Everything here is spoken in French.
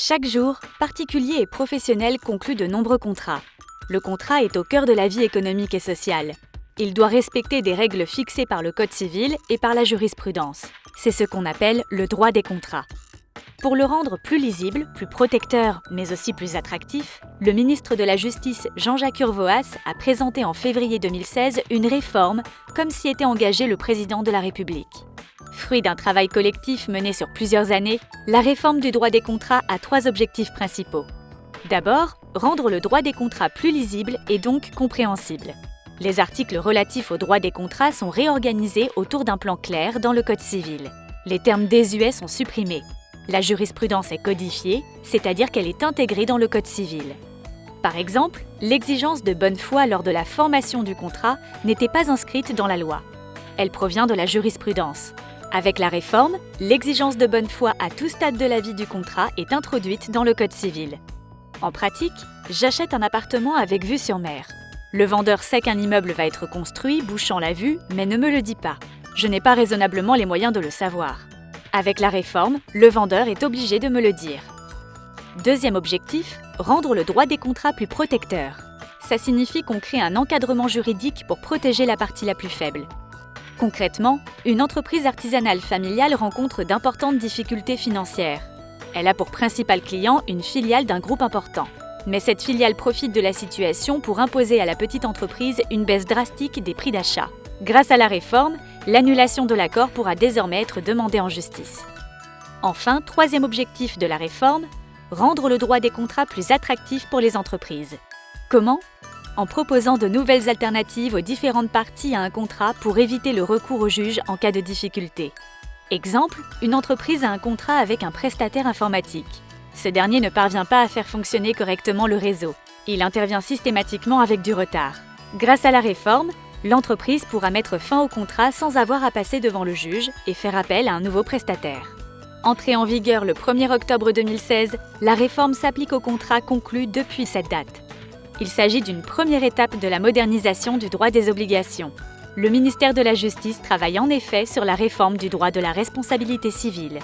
Chaque jour, particuliers et professionnels concluent de nombreux contrats. Le contrat est au cœur de la vie économique et sociale. Il doit respecter des règles fixées par le Code civil et par la jurisprudence. C'est ce qu'on appelle le droit des contrats. Pour le rendre plus lisible, plus protecteur, mais aussi plus attractif, le ministre de la Justice, Jean-Jacques Urvoas, a présenté en février 2016 une réforme, comme s'y était engagé le président de la République. Fruit d'un travail collectif mené sur plusieurs années, la réforme du droit des contrats a 3 objectifs principaux. D'abord, rendre le droit des contrats plus lisible et donc compréhensible. Les articles relatifs au droit des contrats sont réorganisés autour d'un plan clair dans le Code civil. Les termes désuets sont supprimés. La jurisprudence est codifiée, c'est-à-dire qu'elle est intégrée dans le Code civil. Par exemple, l'exigence de bonne foi lors de la formation du contrat n'était pas inscrite dans la loi. Elle provient de la jurisprudence. Avec la réforme, l'exigence de bonne foi à tout stade de la vie du contrat est introduite dans le Code civil. En pratique, j'achète un appartement avec vue sur mer. Le vendeur sait qu'un immeuble va être construit, bouchant la vue, mais ne me le dit pas. Je n'ai pas raisonnablement les moyens de le savoir. Avec la réforme, le vendeur est obligé de me le dire. Deuxième objectif, rendre le droit des contrats plus protecteur. Ça signifie qu'on crée un encadrement juridique pour protéger la partie la plus faible. Concrètement, une entreprise artisanale familiale rencontre d'importantes difficultés financières. Elle a pour principal client une filiale d'un groupe important. Mais cette filiale profite de la situation pour imposer à la petite entreprise une baisse drastique des prix d'achat. Grâce à la réforme, l'annulation de l'accord pourra désormais être demandée en justice. Enfin, troisième objectif de la réforme, rendre le droit des contrats plus attractif pour les entreprises. Comment ? En proposant de nouvelles alternatives aux différentes parties à un contrat pour éviter le recours au juge en cas de difficulté. Exemple, une entreprise a un contrat avec un prestataire informatique. Ce dernier ne parvient pas à faire fonctionner correctement le réseau. Il intervient systématiquement avec du retard. Grâce à la réforme, l'entreprise pourra mettre fin au contrat sans avoir à passer devant le juge et faire appel à un nouveau prestataire. Entrée en vigueur le 1er octobre 2016, la réforme s'applique aux contrats conclus depuis cette date. Il s'agit d'une première étape de la modernisation du droit des obligations. Le ministère de la Justice travaille en effet sur la réforme du droit de la responsabilité civile.